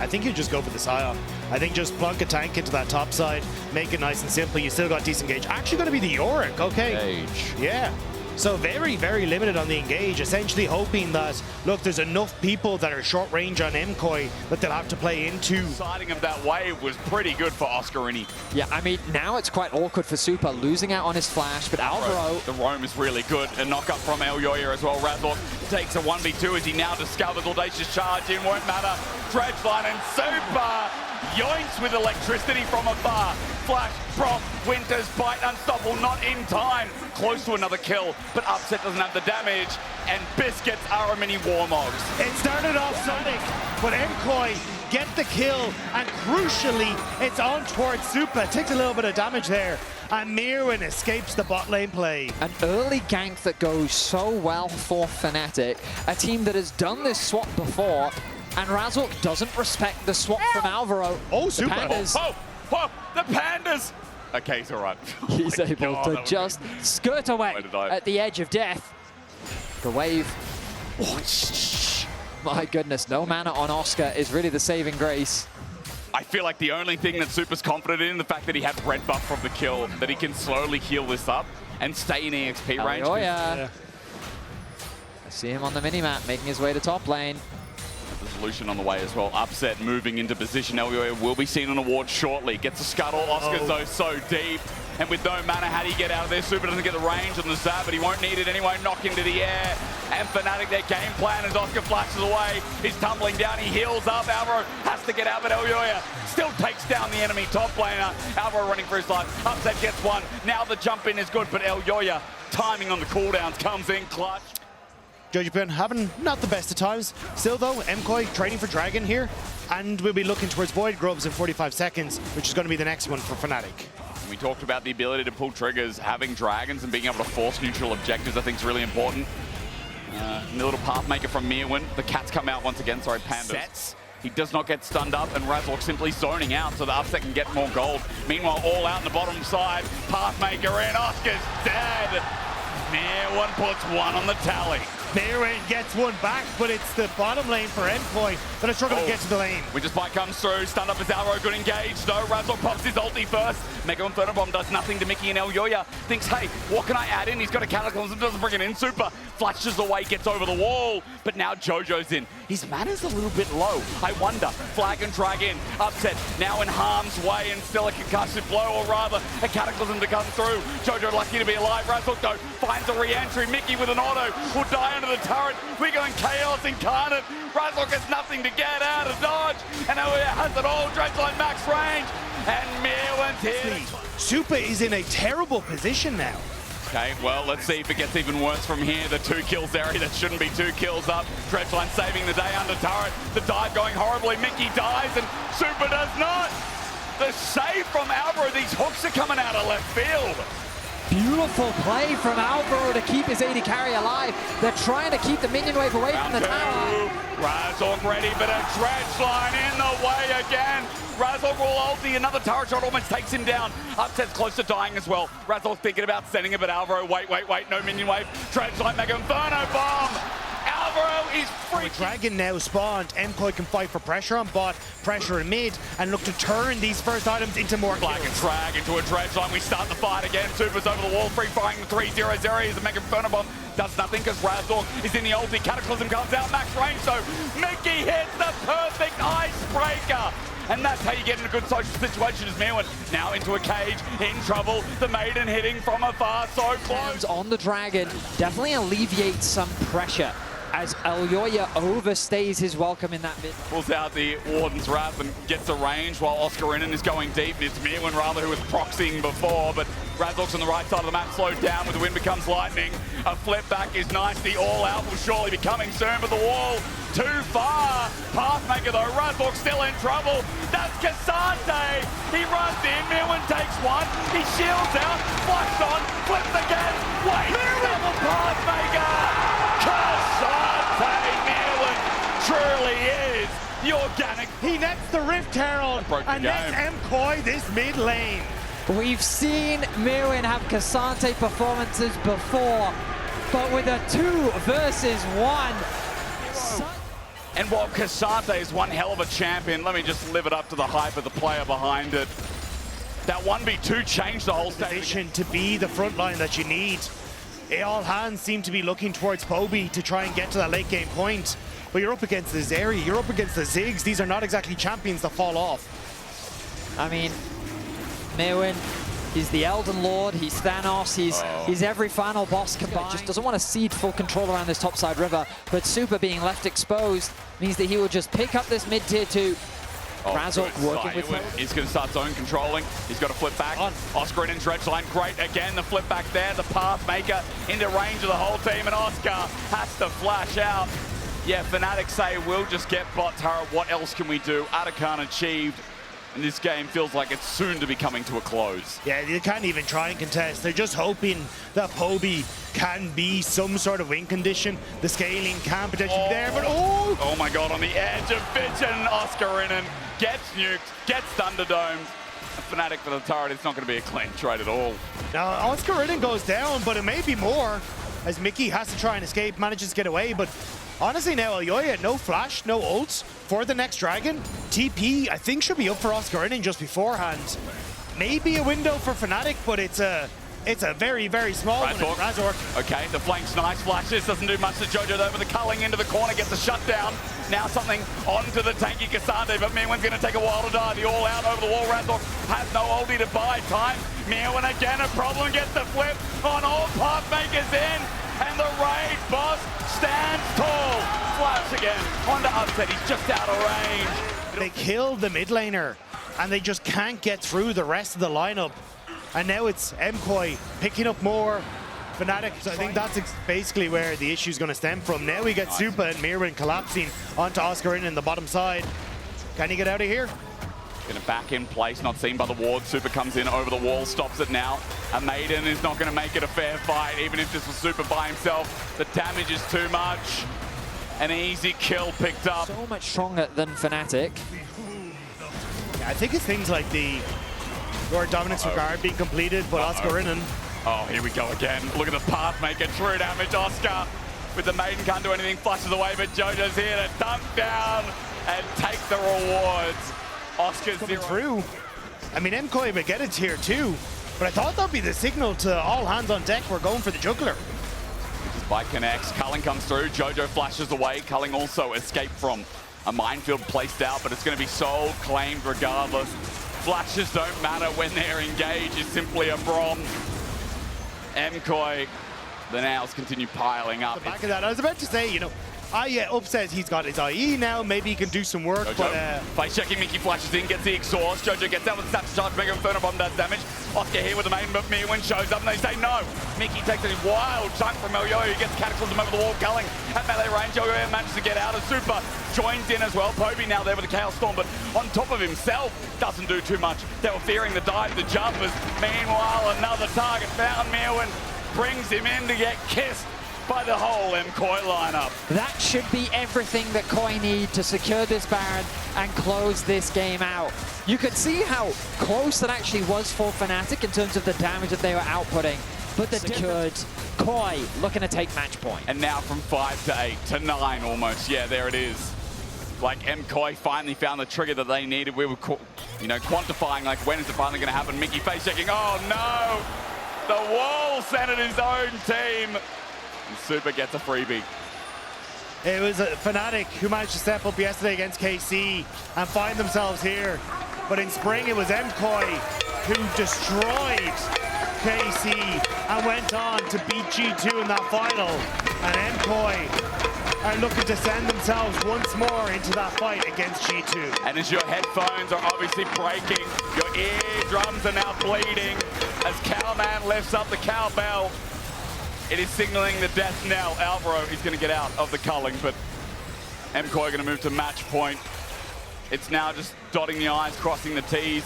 I think you just go for the Scion. I think just plunk a tank into that top side, make it nice and simple. You still got decent gauge. Actually going to be the Yorick, okay. Gauge. Yeah. So very, very limited on the engage, essentially hoping that, look, there's enough people that are short range on MKOI that they'll have to play into. Siding of that wave was pretty good for Oscarini. Yeah, I mean, now it's quite awkward for Super, losing out on his flash, but Alvaro... The roam is really good. A knock-up from Elyoya as well. Razork takes a 1v2 as he now discovers Audacious Charge in, won't matter. Dredgeline and Super yoinks with electricity from afar. Flash, Brock, Winter's bite, unstoppable, not in time. Close to another kill, but Upset doesn't have the damage, and Biscuits are a mini Warmogs. It started off Sonic, but MKOI get the kill, and crucially, it's on towards Super. Takes a little bit of damage there, and Mirwin escapes the bot lane play. An early gank that goes so well for Fnatic, a team that has done this swap before, and Razork doesn't respect the swap from Alvaro. Oh, Super. Oh, the Pandas! Okay, he's all right. He's able to just skirt away at the edge of death. The wave. My goodness, no mana on Oscar is really the saving grace. I feel like the only thing that Super's confident in, the fact that he had red buff from the kill, that he can slowly heal this up and stay in EXP range. Oh yeah. I see him on the minimap, making his way to top lane. Resolution on the way as well. Upset moving into position. Elyoya will be seen on a ward shortly. Gets a scuttle. Oscar's though so deep. And with no mana, how do you get out of there? Super doesn't get the range on the zap, but he won't need it anyway. Knock into the air. And Fnatic, their game plan as Oscar flashes away. He's tumbling down. He heals up. Alvaro has to get out, but Elyoya still takes down the enemy top laner. Alvaro running for his life. Upset gets one. Now the jump in is good, but Elyoya timing on the cooldowns comes in clutch. Joji Pin having not the best of times. Still though, MKOI training for Dragon here, and we'll be looking towards Void Grubs in 45 seconds, which is going to be the next one for Fnatic. We talked about the ability to pull triggers, having dragons and being able to force neutral objectives I think is really important. The little pathmaker from Mirwin. The cats come out once again, sorry, Pandas. Sets. He does not get stunned up, and Razork simply zoning out so the Upset can get more gold. Meanwhile, all out on the bottom side, pathmaker in, Oscar's dead. Mirwin puts one on the tally. Mirwin gets one back, but it's the bottom lane for MKOI that are struggling to get to the lane. Winter's Bite comes through, stunned up as Alvaro, good engage. No, Razork pops his ulti first. Mega Inferno Bomb does nothing to Mickey, and Elyoya thinks, hey, what can I add in? He's got a Cataclysm, doesn't bring it in. Super flashes away, gets over the wall, but now Jojo's in. His mana's a little bit low. I wonder, flag and drag in. Upset now in harm's way, and still a concussive blow, or rather a Cataclysm to come through. Jojo lucky to be alive. Razork though finds a re-entry. Mickey with an auto will die under the turret. We're going Chaos Incarnate. Razork has nothing to get out of dodge, and Elyoya has it all. Dredgeline max range, and Mirwin's here. Super is in a terrible position now. Okay, well, let's see if it gets even worse from here. The 2 kills there, that shouldn't be 2 kills up. Dredgeline saving the day under turret. The dive going horribly. Mickey dies, and Super does not. The save from Alvaro. These hooks are coming out of left field. Beautiful play from Alvaro to keep his AD carry alive. They're trying to keep the minion wave away from the tower. Razork ready, but a Dredgeline in the way again. Razork will ulti, another turret shot almost takes him down. Upset's close to dying as well. Razork thinking about sending it, but Alvaro, wait, no minion wave. Dredgeline, Mega Inferno Bomb. Alvaro is freaking. With Dragon now spawned, MKOI can fight for pressure on bot, pressure in mid, and look to turn these first items into more kills. Flag and drag into a Dredgeline. We start the fight again. Super's over the wall, free-firing the 3-0-0. He's a Mega Inferno Bomb. Does nothing because Razork is in the ulti. Cataclysm comes out, max range, so Mickey hits the perfect icebreaker. And that's how you get in a good social situation as Mirwin now into a cage, in trouble. The Maiden hitting from afar, so close. On the Dragon, definitely alleviates some pressure as Elyoya overstays his welcome in that mid. Pulls out the Warden's Wrath and gets a range while Oscarinin is going deep. It's Mirwin rather who was proxying before, but Razork's on the right side of the map, slowed down with the wind becomes lightning. A flip back is nice. The all-out will surely be coming soon, but the wall too far. Pathmaker though, Razork still in trouble. That's Kasante. He runs in, Mirwin takes one. He shields out, flash on, flips again. Wait, double Pathmaker. Kasante Mirwin truly is the organic. He nets the Rift Herald and nets MKOI this mid lane. We've seen Mirwin have Kasante performances before, but with a 2 versus 1. And while Kaza is one hell of a champion, let me just live it up to the hype of the player behind it. That 1v2 changed the whole position to be the front line that you need. All hands seem to be looking towards Poby to try and get to that late game point. But you're up against the Zeri, you're up against the Ziggs. These are not exactly champions that fall off. I mean, Mewin, he's the Elden Lord, he's Thanos, he's every final boss combined. Just doesn't want to cede full control around this topside river, but Super being left exposed means that he will just pick up this mid-tier 2. Razork working with him. He's going to start zone controlling. He's got to flip back. Oscar in dredge line, great again. The flip back there, the path maker into range of the whole team, and Oscar has to flash out. Yeah, Fnatic say we'll just get bot turret. What else can we do? Atakan achieved. And this game feels like it's soon to be coming to a close. Yeah, they can't even try and contest. They're just hoping that Poby can be some sort of win condition. The scaling can potentially be there, but oh my god, on the edge of vision, Oscar Innen gets nuked, gets Thunderdomed. Fnatic for the turret, it's not going to be a clean trade at all. Now, Oscar Innen goes down, but it may be more as Mickey has to try and escape, manages to get away, but honestly now, Elyoya, no flash, no ults for the next dragon. TP, I think, should be up for Oscar Innen just beforehand. Maybe a window for Fnatic, but it's a very, very small one. Razork. Okay, the flank's nice flashes, doesn't do much to Jojo though, but the culling into the corner gets a shutdown. Now something onto the tanky Cassandre, but Mewin's going to take a while to die. The all out over the wall, Razork has no ulti to buy time. Mewin again, a problem, gets the flip on all pathmakers in. And the raid boss stands tall. Flash again onto Upset. He's just out of range. They killed the mid laner, and they just can't get through the rest of the lineup. And now it's MKOI picking up more. Fnatic, so I think that's basically where the issue is going to stem from. Now we get Super and Mirwin collapsing onto Oscar in the bottom side. Can he get out of here? Gonna back in place, not seen by the ward. Super comes in over the wall, stops it now. A Maiden is not gonna make it a fair fight, even if this was Super by himself. The damage is too much. An easy kill picked up. So much stronger than Fnatic. Yeah, I think it's things like the Lord Dominic's Regard being completed, but Oscar Innen. Oh, here we go again. Look at the path maker, true damage. Oscar with the Maiden can't do anything, flushes away, but Jojo's here to dunk down and take the rewards. Oscar's coming through. I mean, MKOI would get it here too, but I thought that'd be the signal to all hands on deck. We're going for the juggler. By connects, Culling comes through, Jojo flashes away. Culling also escaped from a minefield placed out, but it's going to be sold, claimed regardless. Flashes don't matter when they're engaged, it's simply a Brom. MKOI, the nails continue piling up. The back of that, I was about to say, you know, Upset, he's got his IE now, maybe he can do some work, Jojo, but... face checking, Mickey flashes in, gets the exhaust, Jojo gets out with the snap charge, Mega Inferno Bomb does damage. Oscar here with the main, but Mewin shows up and they say no. Mickey takes a wild chunk from Elyoya, who gets Cataclysm over the wall, Culling at melee range. Elyoya manages to get out of Super, joins in as well. Poby now there with the Chaos Storm, but on top of himself, doesn't do too much. They were fearing the dive, the jumpers. Meanwhile, another target found. Mewin brings him in to get kissed by the whole MKOI lineup. That should be everything that KOI need to secure this Baron and close this game out. You could see how close that actually was for Fnatic in terms of the damage that they were outputting, but the secured KOI looking to take match point. And now from 5 to 8 to 9 almost. Yeah, there it is. Like MKOI finally found the trigger that they needed. We were, you know, quantifying like when is it finally going to happen. Mickey face checking. Oh no! The wall centered his own team. And Super gets a freebie. It was Fnatic who managed to step up yesterday against KC and find themselves here. But in spring, it was MKOI who destroyed KC and went on to beat G2 in that final. And MKOI are looking to send themselves once more into that fight against G2. And as your headphones are obviously breaking, your eardrums are now bleeding, as Cowman lifts up the cowbell. It is signaling the death knell. Alvaro is going to get out of the culling, but MKOI going to move to match point. It's now just dotting the I's, crossing the T's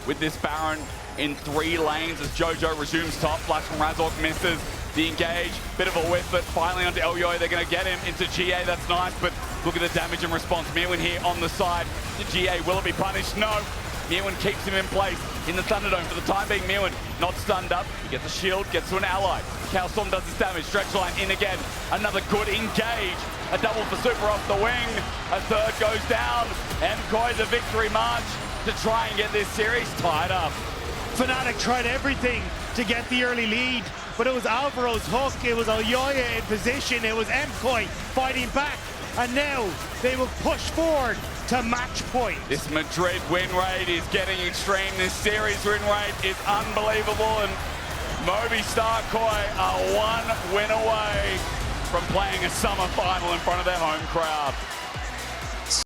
with this Baron in 3 lanes as Jojo resumes top. Flash from Razork misses the engage. Bit of a whiff, but finally onto Elyoya. They're going to get him into GA. That's nice, but look at the damage and response. Mewin here on the side. The GA, will it be punished? No. Mewin keeps him in place in the Thunderdome for the time being. Mewin not stunned up. He gets a shield, gets to an ally. Chaos Storm does his damage. Stretch line in again. Another good engage A double for Super off the wing. A third goes down. MKOI the victory march to try and get this series tied up. Fnatic tried everything to get the early lead, but it was Alvaro's hook, it was Elyoya in position, it was MKOI fighting back, and now they will push forward to match point. This Madrid win rate is getting extreme. This series win rate is unbelievable, and Movistar KOI are one win away from playing a summer final in front of their home crowd.